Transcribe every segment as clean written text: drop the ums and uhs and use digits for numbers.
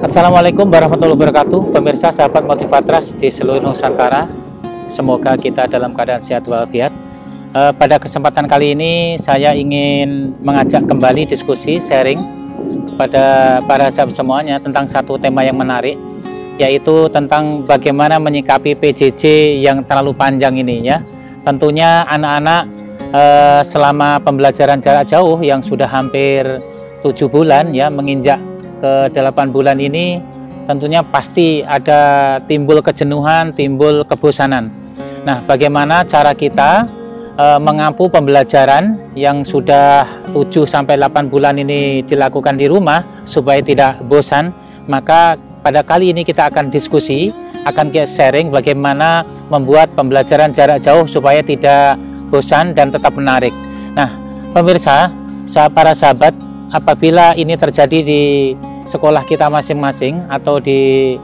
Assalamualaikum warahmatullahi wabarakatuh, pemirsa sahabat Motivatras di seluruh Nusantara. Semoga kita dalam keadaan sehat walafiat. Pada kesempatan kali ini saya ingin mengajak kembali diskusi sharing kepada para sahabat semuanya tentang satu tema yang menarik, yaitu tentang bagaimana menyikapi PJJ yang terlalu panjang ini ya. Tentunya anak-anak selama pembelajaran jarak jauh yang sudah hampir 7 bulan ya, menginjak ke 8 bulan ini, tentunya pasti ada timbul kejenuhan, timbul kebosanan. Nah, bagaimana cara kita mengampu pembelajaran yang sudah 7-8 bulan ini dilakukan di rumah supaya tidak bosan? Maka pada kali ini kita akan diskusi, akan sharing bagaimana membuat pembelajaran jarak jauh supaya tidak bosan dan tetap menarik. Nah, pemirsa, para sahabat, apabila ini terjadi di sekolah kita masing-masing atau di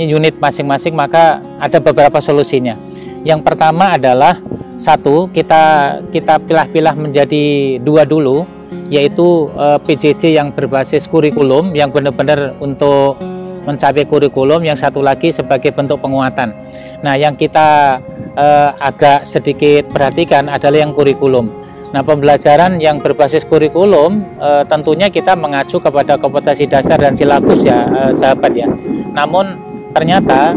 unit masing-masing, maka ada beberapa solusinya. Yang pertama adalah kita pilah-pilah menjadi 2 dulu, yaitu PJJ yang berbasis kurikulum yang benar-benar untuk mencapai kurikulum, yang satu lagi sebagai bentuk penguatan. Nah, yang kita agak sedikit perhatikan adalah yang kurikulum. Nah, pembelajaran yang berbasis kurikulum tentunya kita mengacu kepada kompetensi dasar dan silabus ya, sahabat ya. Namun ternyata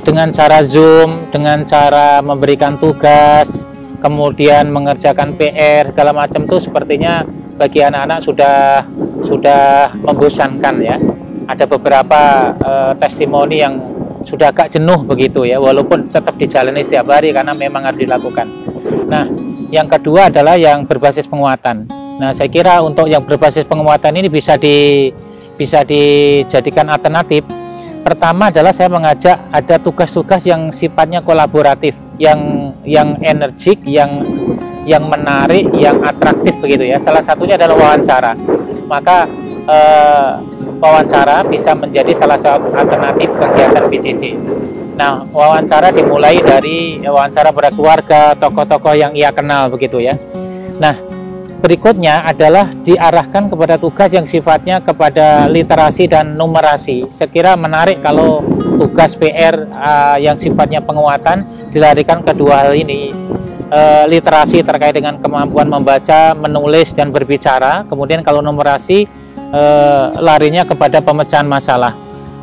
dengan cara Zoom, dengan cara memberikan tugas, kemudian mengerjakan PR segala macam itu sepertinya bagi anak-anak sudah membosankan ya. Ada beberapa testimoni yang sudah agak jenuh begitu ya, walaupun tetap dijalani setiap hari karena memang harus dilakukan. Nah, yang kedua adalah yang berbasis penguatan. Nah, saya kira untuk yang berbasis penguatan ini bisa dijadikan alternatif. Pertama adalah saya mengajak ada tugas-tugas yang sifatnya kolaboratif, yang energik, yang menarik, yang atraktif begitu ya. Salah satunya adalah wawancara. Maka wawancara bisa menjadi salah satu alternatif kegiatan PJJ. Nah, wawancara dimulai dari wawancara pada keluarga, tokoh-tokoh yang ia kenal begitu ya. Nah, berikutnya adalah diarahkan kepada tugas yang sifatnya kepada literasi dan numerasi. Saya kira menarik kalau tugas PR yang sifatnya penguatan dilarikan ke dua hal ini. Literasi terkait dengan kemampuan membaca, menulis, dan berbicara. Kemudian kalau numerasi larinya kepada pemecahan masalah.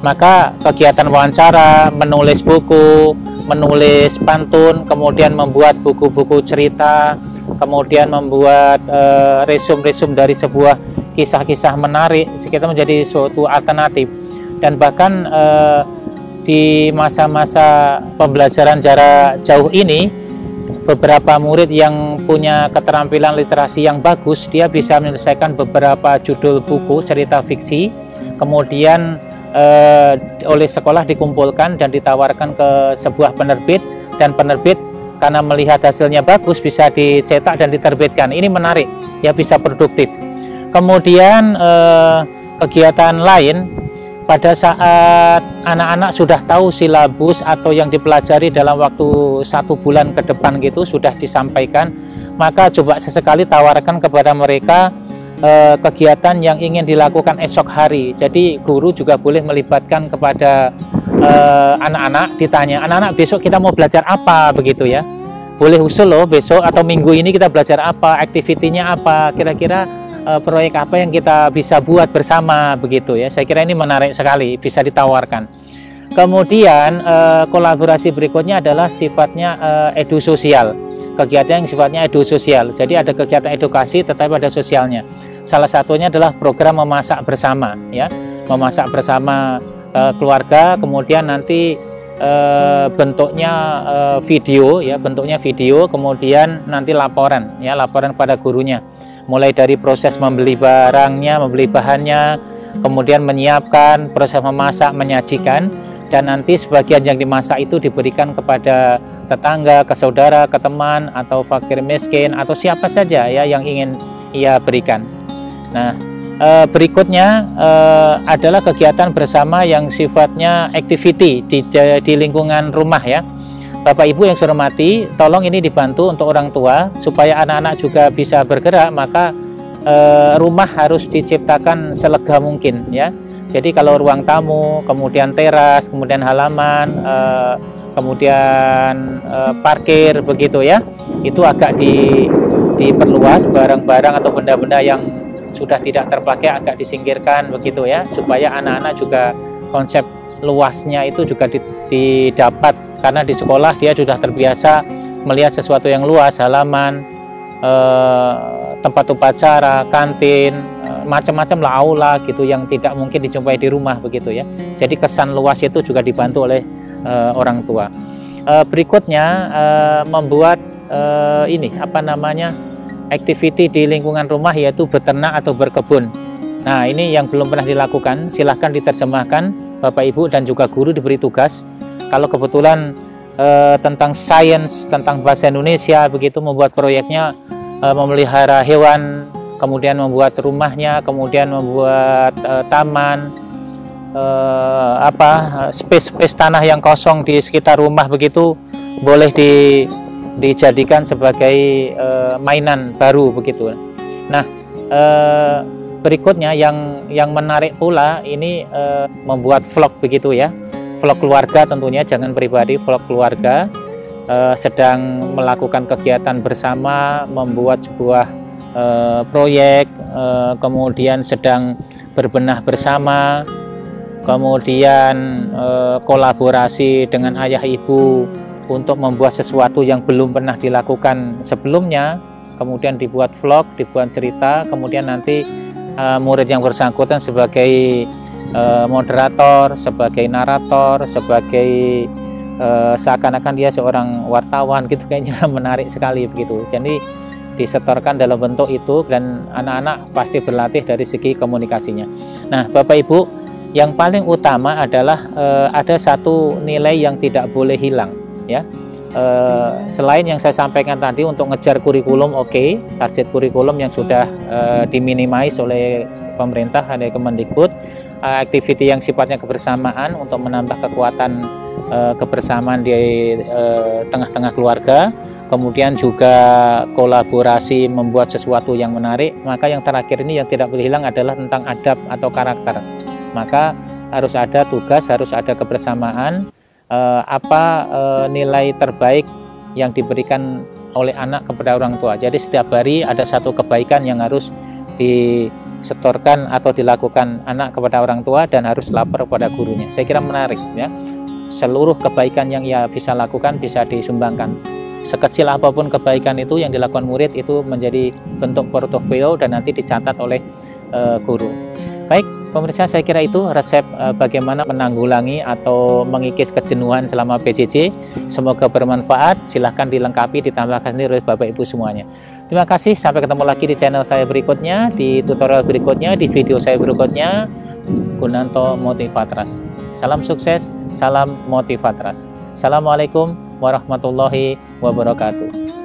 Maka kegiatan wawancara, menulis buku, menulis pantun, kemudian membuat buku-buku cerita, kemudian membuat resum-resum dari sebuah kisah-kisah menarik, sekitar menjadi suatu alternatif. Dan bahkan di masa-masa pembelajaran jarak jauh ini, beberapa murid yang punya keterampilan literasi yang bagus, dia bisa menyelesaikan beberapa judul buku cerita fiksi, kemudian oleh sekolah dikumpulkan dan ditawarkan ke sebuah penerbit, dan penerbit karena melihat hasilnya bagus bisa dicetak dan diterbitkan. Ini menarik ya, bisa produktif. Kemudian kegiatan lain pada saat anak-anak sudah tahu silabus atau yang dipelajari dalam waktu 1 bulan ke depan gitu sudah disampaikan, maka coba sesekali tawarkan kepada mereka kegiatan yang ingin dilakukan esok hari. Jadi guru juga boleh melibatkan kepada anak-anak, ditanya, anak-anak besok kita mau belajar apa begitu ya. Boleh usul loh, besok atau minggu ini kita belajar apa, aktivitinya apa, kira-kira proyek apa yang kita bisa buat bersama begitu ya. Saya kira ini menarik sekali, bisa ditawarkan. Kemudian kolaborasi berikutnya adalah sifatnya edusosial. Kegiatan yang sifatnya edusosial. Jadi ada kegiatan edukasi tetapi ada sosialnya. Salah satunya adalah program memasak bersama ya. Memasak bersama keluarga, kemudian nanti bentuknya video ya, kemudian nanti laporan ya, laporan pada gurunya. Mulai dari proses membeli barangnya, membeli bahannya, kemudian menyiapkan, proses memasak, menyajikan, dan nanti sebagian yang dimasak itu diberikan kepada tetangga, ke saudara, ke teman, atau fakir miskin, atau siapa saja ya yang ingin ia berikan. Nah, berikutnya adalah kegiatan bersama yang sifatnya activity di lingkungan rumah ya. Bapak Ibu yang saya hormati, tolong ini dibantu untuk orang tua supaya anak-anak juga bisa bergerak, maka rumah harus diciptakan selega mungkin ya. Jadi kalau ruang tamu, kemudian teras, kemudian halaman, kemudian parkir begitu ya, itu agak diperluas, barang-barang atau benda-benda yang sudah tidak terpakai agak disingkirkan begitu ya, supaya anak-anak juga konsep luasnya itu juga didapat, karena di sekolah dia sudah terbiasa melihat sesuatu yang luas, halaman, tempat upacara, kantin, macam-macam lah, aula gitu yang tidak mungkin dijumpai di rumah begitu ya. Jadi kesan luas itu juga dibantu oleh orang tua. Berikutnya membuat ini apa namanya, activity di lingkungan rumah, yaitu beternak atau berkebun. Nah, ini yang belum pernah dilakukan, silahkan diterjemahkan Bapak Ibu dan juga guru diberi tugas. Kalau kebetulan tentang sains, tentang bahasa Indonesia begitu, membuat proyeknya memelihara hewan, kemudian membuat rumahnya, kemudian membuat taman, space tanah yang kosong di sekitar rumah begitu, boleh dijadikan sebagai mainan baru begitu. Nah, berikutnya yang menarik pula ini membuat vlog begitu ya, vlog keluarga tentunya, jangan pribadi, vlog keluarga sedang melakukan kegiatan bersama, membuat sebuah proyek, kemudian sedang berbenah bersama, kemudian kolaborasi dengan ayah ibu untuk membuat sesuatu yang belum pernah dilakukan sebelumnya, kemudian dibuat vlog, dibuat cerita, kemudian nanti murid yang bersangkutan sebagai moderator, sebagai narator, sebagai seakan-akan dia seorang wartawan gitu, kayaknya menarik sekali begitu. Jadi disetorkan dalam bentuk itu, dan anak-anak pasti berlatih dari segi komunikasinya. Nah, Bapak Ibu, yang paling utama adalah ada satu nilai yang tidak boleh hilang ya. Selain yang saya sampaikan tadi untuk ngejar kurikulum, oke, target kurikulum yang sudah diminimais oleh pemerintah, ada Kemendikbud, aktiviti yang sifatnya kebersamaan untuk menambah kekuatan kebersamaan di tengah-tengah keluarga, kemudian juga kolaborasi membuat sesuatu yang menarik. Maka yang terakhir ini yang tidak boleh hilang adalah tentang adab atau karakter. Maka harus ada tugas, harus ada kebersamaan, nilai terbaik yang diberikan oleh anak kepada orang tua. Jadi setiap hari ada satu kebaikan yang harus disetorkan atau dilakukan anak kepada orang tua, dan harus lapor kepada gurunya. Saya kira menarik ya. Seluruh kebaikan yang ia bisa lakukan bisa disumbangkan. Sekecil apapun kebaikan itu yang dilakukan murid itu menjadi bentuk portofolio dan nanti dicatat oleh guru. Baik, pemirsa, saya kira itu resep bagaimana menanggulangi atau mengikis kejenuhan selama PJJ. Semoga bermanfaat. Silahkan dilengkapi, ditambahkan sendiri oleh Bapak Ibu semuanya. Terima kasih, sampai ketemu lagi di channel saya berikutnya, di tutorial berikutnya, di video saya berikutnya. Gunanto Motivatras. Salam sukses, salam Motivatras. Assalamualaikum warahmatullahi wabarakatuh.